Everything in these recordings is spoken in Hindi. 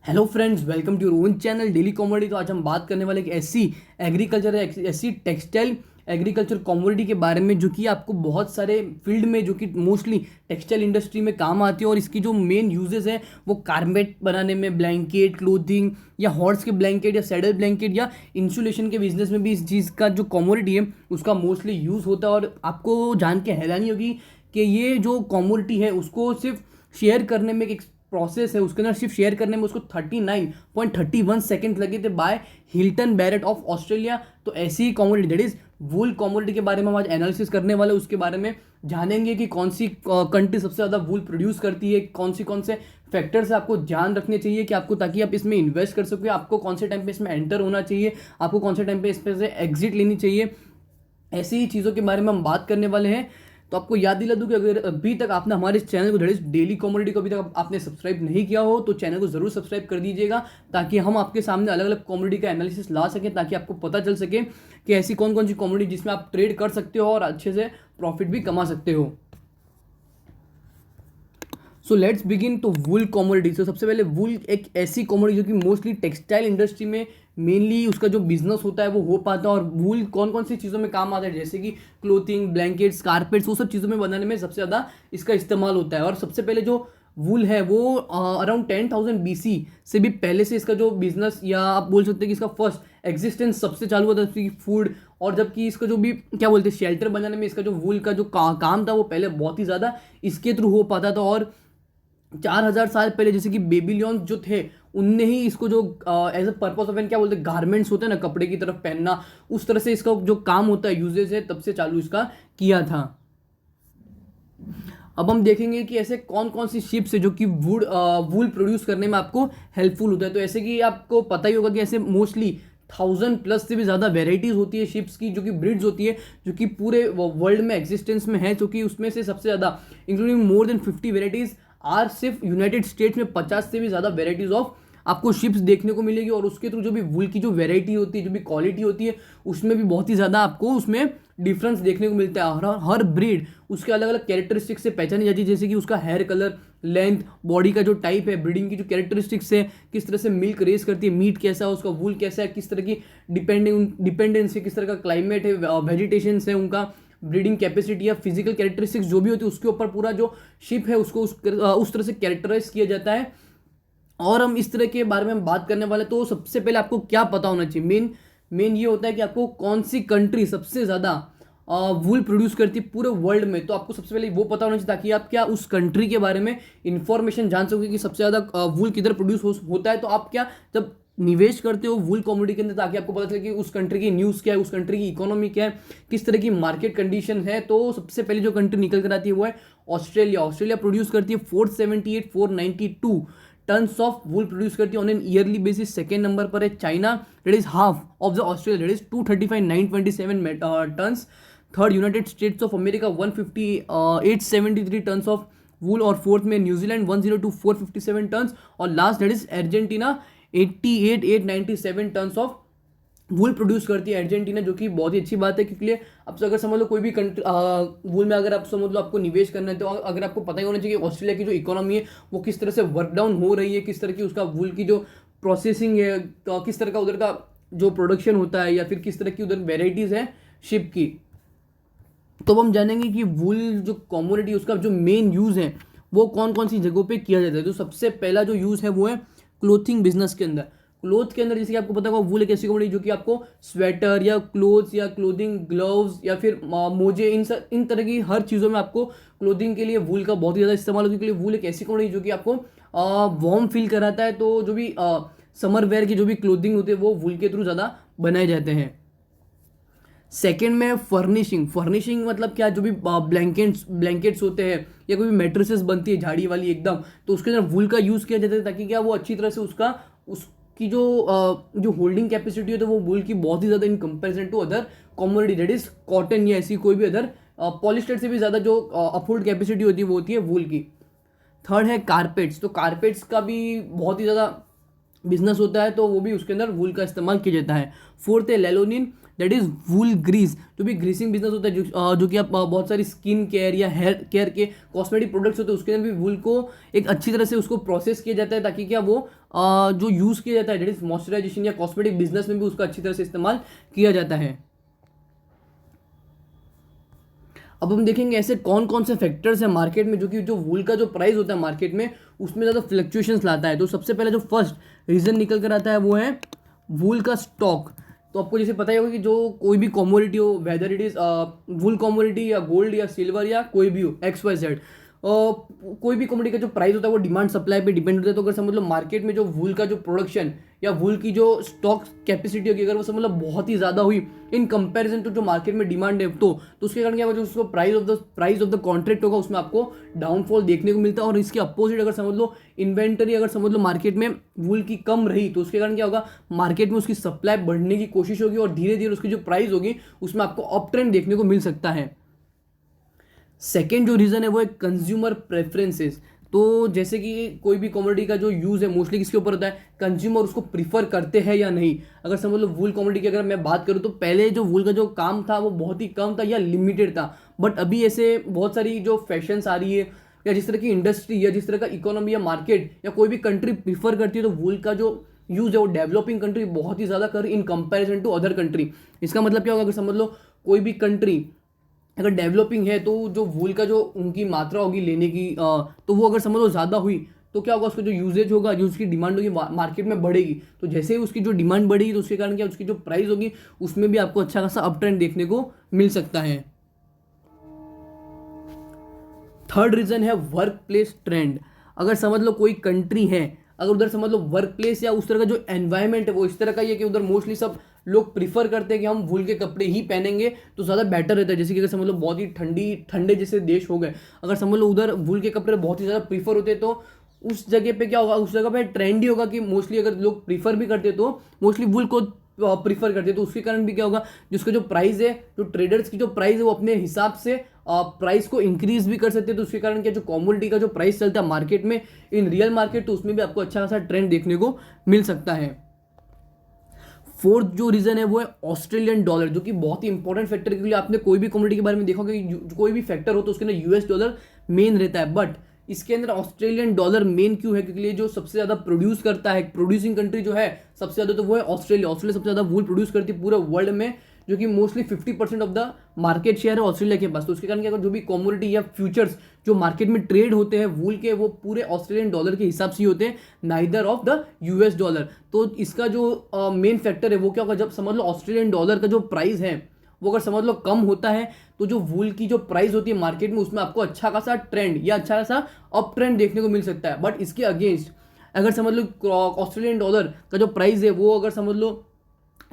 Hello friends, welcome to your own channel daily commodity. तो आज हम बात करने वाले एक ऐसी एग्रीकल्चर ऐसी टेक्सटाइल एग्रीकल्चर कॉमोडिटी के बारे में जो कि आपको बहुत सारे फील्ड में जो कि मोस्टली टेक्सटाइल इंडस्ट्री में काम आती है। और इसकी जो मेन यूजेस है वो कारपेट बनाने में, ब्लैंकेट, क्लोथिंग या हॉर्स के ब्लैंकेट या सैडल ब्लैंकेट या इंसुलेशन के बिजनेस में भी इस चीज़ का जो कॉमोडिटी है उसका मोस्टली यूज़ होता है। और आपको जान के हैरानी होगी कि ये जो कॉमोडिटी है उसको सिर्फ शेयर करने में एक प्रोसेस है, उसके अंदर सिर्फ शेयर करने में उसको 39.31 सेकंड लगे थे by Hilton Barrett of Australia. तो ऐसी ही commodity that is wool commodity के बारे में हम आज एनालिसिस करने वाले, उसके बारे में जानेंगे कि कौन सी कंट्री सबसे ज़्यादा वूल प्रोड्यूस करती है, कौन से फैक्टर्स आपको ध्यान रखने चाहिए कि आपको, ताकि आप इसमें इन्वेस्ट कर सके, आपको कौन से टाइम पे इसमें एंटर होना चाहिए, आपको कौन से टाइम पे इसमें से एग्जिट लेनी चाहिए। ऐसी ही चीज़ों के बारे में हम बात करने वाले हैं। तो आपको याद दिला दूं कि अगर अभी तक आपने हमारे इस चैनल को डेली कॉमोडिटी को अभी तक आपने सब्सक्राइब नहीं किया हो तो चैनल को जरूर सब्सक्राइब कर दीजिएगा, ताकि हम आपके सामने अलग अलग कॉमोडिटी का एनालिसिस ला सकें, ताकि आपको पता चल सके कि ऐसी कौन कौन सी कॉमोडिटी जिसमें आप ट्रेड कर सकते हो और अच्छे से प्रॉफिट भी कमा सकते हो। So let's begin. तो वूल कॉमोडिटी, तो सबसे पहले वूल एक ऐसी कॉमोडिटी जो कि मोस्टली टेक्सटाइल इंडस्ट्री में मेनली उसका जो बिजनेस होता है वो हो पाता है। और वूल कौन कौन सी चीज़ों में काम आता है, जैसे कि क्लोथिंग, ब्लैंकेट्स, कारपेट्स, वो सब चीज़ों में बनाने में सबसे ज़्यादा इसका इस्तेमाल होता है। और सबसे पहले जो वूल है वो अराउंड 10,000 BC से भी पहले से इसका जो बिजनेस, या आप बोल सकते हैं कि इसका फर्स्ट एग्जिस्टेंस सबसे चालू हुआ था फूड। और जबकि इसका जो भी क्या बोलते हैं शेल्टर बनाने में इसका जो वूल का जो काम था वो पहले बहुत ही ज़्यादा इसके थ्रू हो पाता था। और 4,000 साल पहले जैसे कि बेबीलोन जो थे उनने ही इसको जो as a purpose of an क्या बोलते हैं गारमेंट्स होते हैं ना, कपड़े की तरफ पहनना, उस तरह से इसका जो काम होता है, यूजेज है, तब से चालू इसका किया था। अब हम देखेंगे कि ऐसे कौन कौन सी शिप्स है जो कि वूल प्रोड्यूस करने में आपको हेल्पफुल होता है। तो ऐसे कि आपको पता ही होगा कि ऐसे मोस्टली 1,000+ से भी ज़्यादा वेराइटीज़ होती है शिप्स की, जो कि ब्रिड्स होती है, जो कि पूरे वर्ल्ड में एग्जिस्टेंस में है। जो कि उसमें से सबसे ज़्यादा including more than 50 varieties are सिर्फ यूनाइटेड स्टेट्स में 50 से भी ज़्यादा वेराइटीज़ ऑफ आपको शिप्स देखने को मिलेगी। और उसके थ्रू जो भी वूल की जो वेराइटी होती है, जो भी क्वालिटी होती है, उसमें भी बहुत ही ज़्यादा आपको उसमें डिफरेंस देखने को मिलता है। हर ब्रीड उसके अलग अलग कैरेक्टरिस्टिक्स से पहचानी जाती है, जैसे कि उसका हेयर कलर, लेंथ, बॉडी का जो टाइप है, ब्रीडिंग की जो कैरेक्टरिस्टिक्स है, किस तरह से मिल्क रेस करती है, मीट कैसा है, उसका वूल कैसा है, किस तरह की डिपेंडेंस है, किस तरह का क्लाइमेट है, वेजिटेशन है, उनका ब्रीडिंग कैपेसिटी या फिजिकल कैरेक्टरिस्टिक्स जो भी होती है, उसके ऊपर पूरा जो शिप है उसको उस तरह से कैरेक्टराइज किया जाता है। और हम इस तरह के बारे में हम बात करने वाले। तो सबसे पहले आपको क्या पता होना चाहिए, मेन ये होता है कि आपको कौन सी कंट्री सबसे ज़्यादा वूल प्रोड्यूस करती है पूरे वर्ल्ड में। तो आपको सबसे पहले वो पता होना चाहिए, ताकि आप क्या उस कंट्री के बारे में इंफॉर्मेशन जान सकोगे कि सबसे ज़्यादा वूल किधर प्रोड्यूस होता है। तो आप क्या जब निवेश करते हो वूल कॉमोडिटी के अंदर, ताकि आपको पता चले कि उस कंट्री की न्यूज़ क्या है, उस कंट्री की इकोनॉमी क्या है, किस तरह की मार्केट कंडीशन है। तो सबसे पहले जो कंट्री निकल कर आती है वो है ऑस्ट्रेलिया। ऑस्ट्रेलिया प्रोड्यूस करती है 492 टन्स ऑफ वूल प्रोड्यूस करती है on an yearly basis. Second number पर है China, that is half of the Australia, that is 235,927 tons. Third United States of America 158,73 tons of wool. और फोर्थ में न्यूजीलैंड 102,457 टन्स। और last that is Argentina 88,897 tons of wool produce करती है अर्जेंटीना, जो कि बहुत ही अच्छी बात है। क्योंकि अब अगर समझ लो कोई भी कंट्री वूल में अगर आप समझ लो आपको निवेश करना है, तो अगर आपको पता ही होना चाहिए कि ऑस्ट्रेलिया की जो इकोनॉमी है वो किस तरह से वर्क डाउन हो रही है, किस तरह की उसका वूल की जो प्रोसेसिंग है, तो किस तरह का उधर का जो प्रोडक्शन होता है, या फिर किस तरह की उधर वेराइटीज़ है शिप की। तो हम जानेंगे कि वूल जो कॉमोडिटी उसका जो मेन यूज़ है वो कौन कौन सी जगहों पे किया जाता है। तो सबसे पहला जो यूज़ है वो है क्लोथिंग बिजनेस के अंदर। क्लोथ के अंदर जैसे कि आपको पता होगा वूल एक ऐसी कॉमोडिटी जो कि आपको स्वेटर या क्लोथ्स या क्लोथिंग ग्लव्स या फिर मोजे, इन तरह की हर चीज़ों में आपको क्लोथिंग के लिए वूल का बहुत ही ज़्यादा इस्तेमाल होता है। क्योंकि वूल एक ऐसी कॉमोडिटी जो कि आपको वार्म फील कराता है। तो जो भी समर वेयर की जो भी क्लोथिंग होती है वो वूल के थ्रू ज़्यादा बनाए जाते हैं। सेकेंड में फर्निशिंग मतलब क्या, जो भी ब्लैंकेट्स होते हैं या कोई भी मेट्रेसेस बनती है झाड़ी वाली एकदम, तो उसके अंदर वूल का यूज़ किया जाता है, ताकि क्या वो अच्छी तरह से उसकी जो होल्डिंग कैपेसिटी होती है वो वूल की बहुत ही ज़्यादा in comparison to other commodity, that is cotton या ऐसी कोई भी अदर पॉलिस्टर से भी ज़्यादा जो अपहोल्ड कैपेसिटी होती है वो होती है वूल की। थर्ड है कारपेट्स। तो कारपेट्स का भी बहुत ही ज़्यादा बिजनेस होता है, तो वो भी उसके अंदर वूल का इस्तेमाल किया जाता है। फोर्थ है lanolin. That is wool grease. जो भी ग्रीसिंग बिजनेस होता है जो कि आप बहुत सारी स्किन केयर या हेयर केयर के कॉस्मेटिक प्रोडक्ट्स होते हैं उसके अंदर भी वूल को एक अच्छी तरह से उसको प्रोसेस किया जाता है ताकि क्या वो जो यूज़ किया जाता है दैट इज मॉइस्चराइजेशन या कॉस्मेटिक बिजनेस में भी उसका अच्छी तरह से इस्तेमाल किया जाता है। अब हम देखेंगे ऐसे कौन कौन से फैक्टर्स हैं मार्केट में जो कि जो वूल का जो प्राइस होता है मार्केट में उसमें ज़्यादा फ्लक्चुएशंस लाता है। तो सबसे पहले जो फर्स्ट रीज़न निकल कर आता है वो है वूल का स्टॉक। तो आपको जैसे पता ही होगा कि जो कोई भी कमोडिटी हो whether it is wool commodity या गोल्ड या सिल्वर या कोई भी हो XYZ कोई भी कमोडिटी का जो प्राइस होता है वो डिमांड सप्लाई पे डिपेंड होता है। तो अगर समझ लो मार्केट में जो वूल का जो प्रोडक्शन या वूल की जो स्टॉक कैपेसिटी होगी अगर वो समझ लो बहुत ही ज़्यादा हुई इन कंपैरिजन टू जो मार्केट में डिमांड है तो उसके कारण क्या होगा जो उसको प्राइस ऑफ द कॉन्ट्रैक्ट होगा उसमें आपको डाउनफॉल देखने को मिलता है। और इसके अपोजिट अगर समझ लो इन्वेंटरी अगर समझ लो मार्केट में वूल की कम रही तो उसके कारण क्या होगा मार्केट में उसकी सप्लाई बढ़ने की कोशिश होगी और धीरे धीरे उसकी जो प्राइस होगी उसमें आपको अप ट्रेंड देखने को मिल सकता है। सेकेंड जो रीज़न है वो है कंज्यूमर प्रेफरेंसेस। तो जैसे कि कोई भी कमोडिटी का जो यूज़ है मोस्टली किसके ऊपर होता है कंज्यूमर उसको प्रीफर करते हैं या नहीं। अगर समझ लो वूल कमोडिटी की अगर मैं बात करूँ तो पहले जो वूल का जो काम था वो बहुत ही कम था या लिमिटेड था बट अभी ऐसे बहुत सारी जो फैशंस आ रही है या जिस तरह की इंडस्ट्री या जिस तरह का इकोनॉमी या मार्केट या कोई भी कंट्री प्रीफर करती है तो वूल का जो यूज़ है वो डेवलपिंग कंट्री बहुत ही ज़्यादा कर in comparison to other country. इसका मतलब क्या होगा अगर समझ लो कोई भी कंट्री अगर डेवलपिंग है तो जो वूल का जो उनकी मात्रा होगी लेने की तो वो अगर समझ लो ज़्यादा हुई तो क्या होगा उसका जो यूजेज होगा जो उसकी डिमांड होगी मार्केट में बढ़ेगी। तो जैसे ही उसकी जो डिमांड बढ़ेगी तो उसके कारण क्या उसकी जो प्राइस होगी उसमें भी आपको अच्छा खासा अप ट्रेंड देखने को मिल सकता है। थर्ड रीज़न है वर्क प्लेस ट्रेंड। अगर समझ लो कोई कंट्री है अगर उधर समझ लो वर्क प्लेस या उस तरह का जो एनवायरनमेंट है वो इस तरह का ही है कि उधर मोस्टली सब लोग प्रीफर करते हैं कि हम वूल के कपड़े ही पहनेंगे तो ज़्यादा बेटर रहता है। जैसे कि अगर समझ लो बहुत ही ठंडे जैसे देश हो गए अगर समझ लो उधर वूल के कपड़े बहुत ही ज़्यादा प्रीफर होते हैं तो उस जगह पे क्या होगा उस जगह पे ट्रेंड ही होगा कि मोस्टली अगर लोग प्रीफर भी करते तो मोस्टली वूल को प्रीफर करते तो उसके कारण भी क्या होगा जिसका जो प्राइस है जो ट्रेडर्स की जो प्राइस है वो अपने हिसाब से प्राइस को इंक्रीज भी कर सकते हैं। तो उसके कारण क्या जो कमोडिटी का जो प्राइस चलता है मार्केट में इन रियल मार्केट तो उसमें भी आपको अच्छा खासा ट्रेंड देखने को मिल सकता है। फोर्थ जो रीजन है वो है ऑस्ट्रेलियन डॉलर जो कि बहुत ही इंपॉर्टेंट फैक्टर है क्योंकि आपने कोई भी कमोडिटी के बारे में देखा होगा कि कोई भी फैक्टर हो तो उसके अंदर US डॉलर मेन रहता है बट इसके अंदर ऑस्ट्रेलियन डॉलर मेन क्यों है क्योंकि जो सबसे ज़्यादा प्रोड्यूस करता है प्रोड्यूसिंग कंट्री जो है सबसे ज़्यादा तो वो है ऑस्ट्रेलिया सबसे ज़्यादा वूल प्रोड्यूस करती है पूरे वर्ल्ड में जो कि mostly 50% of the market share है ऑस्ट्रेलिया के पास। तो उसके कारण क्या जो भी कमोडिटी या फ्यूचर्स जो मार्केट में ट्रेड होते हैं वूल के वो पूरे ऑस्ट्रेलियन डॉलर के हिसाब से ही होते हैं neither of the US dollar. तो इसका जो मेन फैक्टर है वो क्या होगा जब समझ लो ऑस्ट्रेलियन डॉलर का जो प्राइस है वो अगर समझ लो कम होता है तो जो वूल की जो प्राइस होती है मार्केट में उसमें आपको अच्छा खासा ट्रेंड या अच्छा खासा अप ट्रेंड देखने को मिल सकता है। बट इसके अगेंस्ट अगर समझ लो ऑस्ट्रेलियन डॉलर का जो प्राइस है वो अगर समझ लो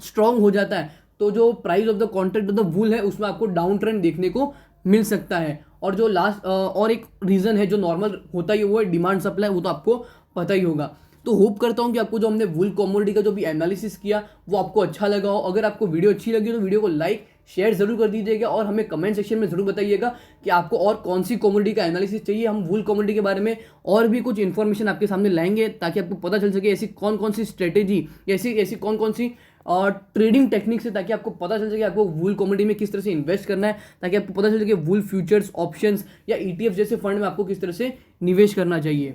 स्ट्रांग हो जाता है तो जो price of the contract of the वूल है उसमें आपको डाउन ट्रेंड देखने को मिल सकता है। और जो लास्ट और एक रीज़न है जो नॉर्मल होता ही वो है डिमांड सप्लाई वो तो आपको पता ही होगा। तो होप करता हूँ कि आपको जो हमने वूल कमोडिटी का जो भी एनालिसिस किया वो आपको अच्छा लगा हो। अगर आपको वीडियो अच्छी लगी तो वीडियो को लाइक शेयर जरूर कर दीजिएगा और हमें कमेंट सेक्शन में जरूर बताइएगा कि आपको और कौन सी कमोडिटी का एनालिसिस चाहिए। हम वूल कमोडिटी के बारे में और भी कुछ इन्फॉर्मेशन आपके सामने लाएंगे ताकि आपको पता चल सके ऐसी कौन कौन सी स्ट्रेटेजी ऐसी कौन कौन सी ट्रेडिंग टेक्निक्स है ताकि आपको पता चल सके आपको वूल कमोडिटी में किस तरह से इन्वेस्ट करना है ताकि आपको पता चल सके वूल फ्यूचर्स ऑप्शंस या ETF जैसे फंड में आपको किस तरह से निवेश करना चाहिए।